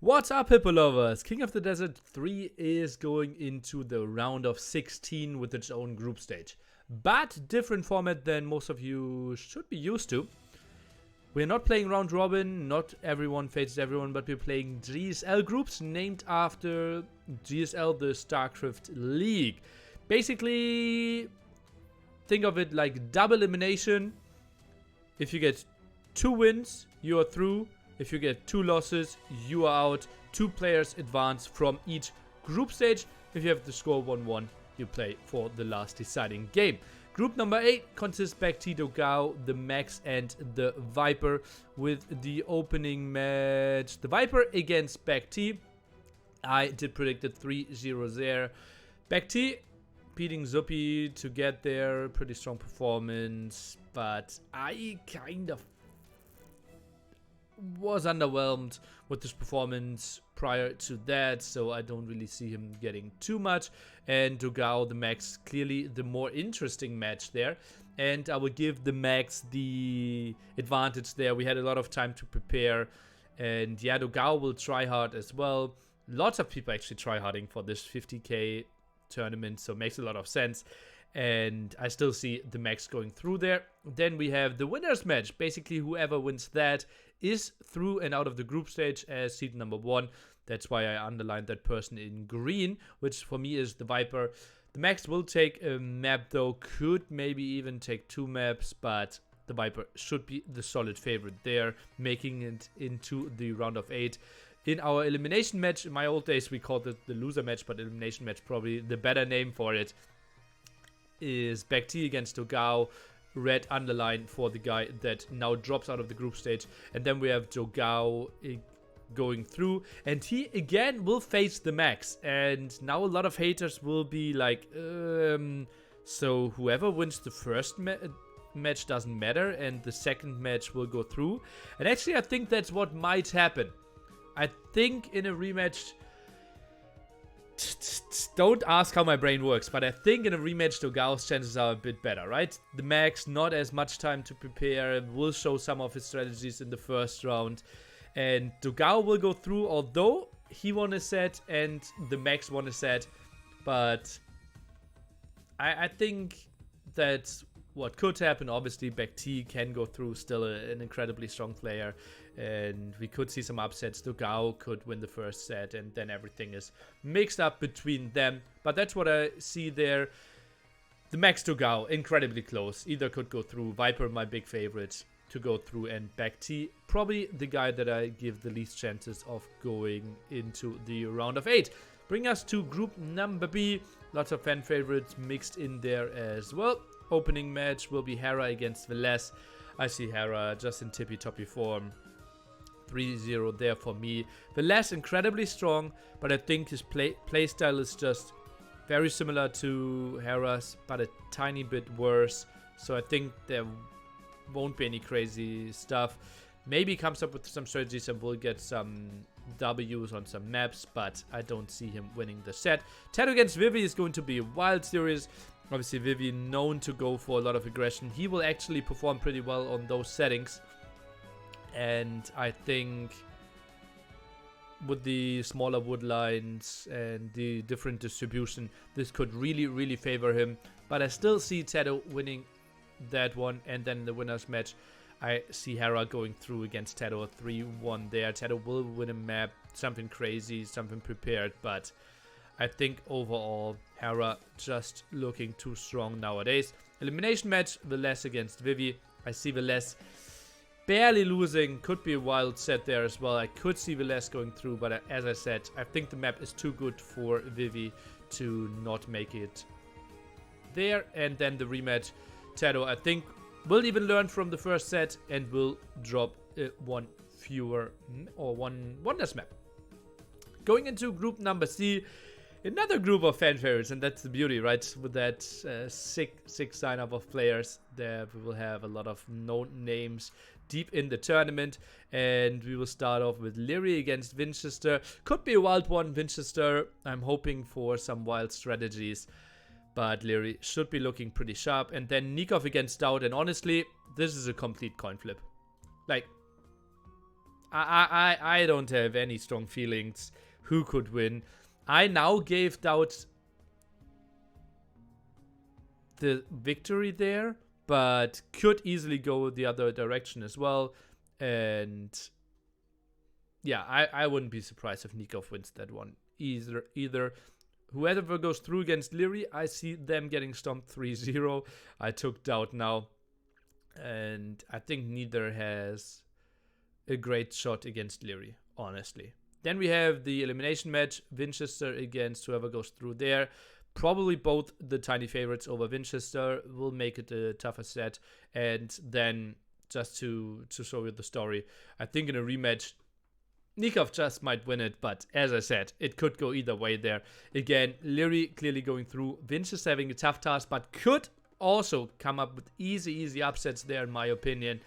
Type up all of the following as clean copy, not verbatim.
What's up, Hippo lovers? King of the Desert 3 is going into the round of 16 with its own group stage. But different format than most of you should be used to. We're not playing round robin, not everyone faces everyone, but we're playing GSL groups named after GSL, the StarCraft League. Basically, think of it like double elimination. If you get 2 wins, you are through. If you get 2 losses, you are out. 2 players advance from each group stage. If you have the score 1-1, you play for the last deciding game. Group number 8 consists BackT, Dogao, the Max, and the Viper, with the opening match, the Viper against BackT. I did predict it 3-0 there. BackT beating Zuppy to get there, pretty strong performance, but I kind of was underwhelmed with his performance prior to that, so I don't really see him getting too much. And Dogao, the Max, clearly the more interesting match there, and I would give the Max the advantage there. We had a lot of time to prepare, and yeah, Dogao will try hard as well. Lots of people actually try harding for this 50k tournament, so it makes a lot of sense. And I still see the Max going through there. Then we have the winners match. Basically, whoever wins that is through and out of the group stage as seed number 1. That's why I underlined that person in green, which for me is the Viper. The Max will take a map though, could maybe even take 2 maps, but the Viper should be the solid favorite there, making it into the round of 8. In our elimination match, in my old days we called it the loser match, but elimination match probably the better name for it, is BackT against Dogao, red underline for the guy that now drops out of the group stage. And then we have Dogao going through, and he again will face the Max. And now a lot of haters will be like, so whoever wins the first match doesn't matter, and the second match will go through. And actually I think that's what might happen. I think in a rematch, don't ask how my brain works, but I think in a rematch Dogao's chances are a bit better, right? The Max, not as much time to prepare, will show some of his strategies in the first round, and Dogao will go through, although he won a set and the Max won a set. But I think that's what could happen. Obviously BackT can go through, still an incredibly strong player, and we could see some upsets. Dogao could win the first set, and then everything is mixed up between them. But that's what I see there. The Max Dogao, incredibly close. Either could go through. Viper, my big favorite to go through, and BackT, probably the guy that I give the least chances of going into the round of 8. Bring us to group number B. Lots of fan favorites mixed in there as well. Opening match will be Hera against Velez. I see Hera just in tippy-toppy form. 3-0 there for me. Velez incredibly strong, but I think his playstyle is just very similar to Hera's, but a tiny bit worse. So I think there won't be any crazy stuff. Maybe comes up with some strategies and will get some W's on some maps, but I don't see him winning the set. Ted against Vivi is going to be a wild series. Obviously Vivi known to go for a lot of aggression. He will actually perform pretty well on those settings. And I think with the smaller wood lines and the different distribution, this could really favor him. But I still see Tedo winning that one. And then in the winner's match, I see Hera going through against Tedo, 3-1 there. Tedo will win a map, something crazy, something prepared. But I think overall, Hera just looking too strong nowadays. Elimination match, Velez against Vivi. I see Velez barely losing. Could be a wild set there as well. I could see Velez going through, but as I said, I think the map is too good for Vivi to not make it there. And then the rematch, Tedo, I think, will even learn from the first set and will drop one fewer or one less map. Going into group number C, another group of fan favorites, and that's the beauty, right? With that sick sign-up of players, there we will have a lot of known names deep in the tournament. And we will start off with Leary against Winchester. Could be a wild one, Winchester. I'm hoping for some wild strategies, but Leary should be looking pretty sharp. And then Nikov against Stout, and honestly, this is a complete coin flip. Like, I don't have any strong feelings who could win. I now gave Doubt the victory there, but could easily go the other direction as well. And yeah, I wouldn't be surprised if Nikov wins that one either. Whoever goes through against Leary, I see them getting stomped 3-0. I took Doubt now, and I think neither has a great shot against Leary, honestly. Then we have the elimination match, Winchester against whoever goes through there. Probably both the tiny favorites over Winchester will make it a tougher set. And then just to show you the story, I think in a rematch, Nikov just might win it, but as I said, it could go either way there. Again, Leary clearly going through. Winchester having a tough task, but could also come up with easy upsets there, in my opinion.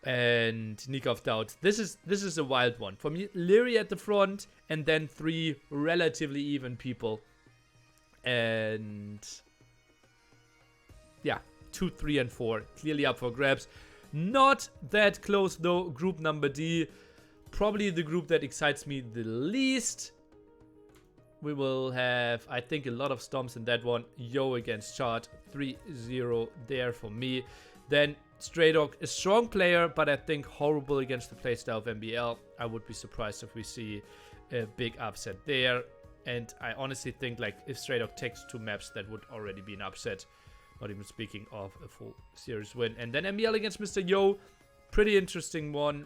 And Nikov Doubt. This is a wild one. For me, Leary at the front, and then 3 relatively even people. And yeah, 2, 3, and 4 clearly up for grabs. Not that close though. Group number D, probably the group that excites me the least. We will have, I think, a lot of stomps in that one. Yo against Chart, 3-0 there for me. Then Stray Dog, a strong player, but I think horrible against the playstyle of MBL. I would be surprised if we see a big upset there. And I honestly think, like, if Stray Dog takes 2 maps, that would already be an upset. Not even speaking of a full series win. And then MBL against Mr. Yo, pretty interesting one.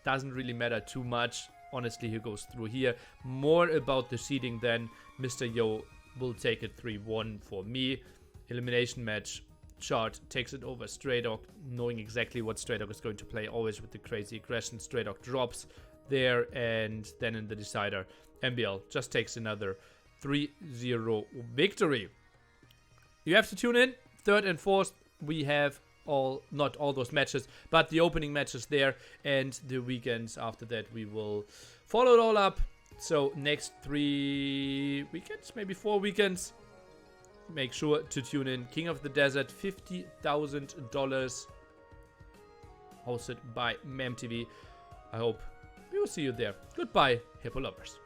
Doesn't really matter too much. Honestly, he goes through here. More about the seeding than Mr. Yo will take it 3-1 for me. Elimination match. Chart takes it over Stray Dog, knowing exactly what Stray Dog is going to play, always with the crazy aggression. Stray Dog drops there, and then in the decider, MBL just takes another 3-0 victory. You have to tune in. 3rd and 4th, we have not all those matches, but the opening matches there, and the weekends after that we will follow it all up. So next 3 weekends, maybe 4 weekends, make sure to tune in. King of the Desert, $50,000, hosted by MemTV. I hope we will see you there. Goodbye, Hippo lovers.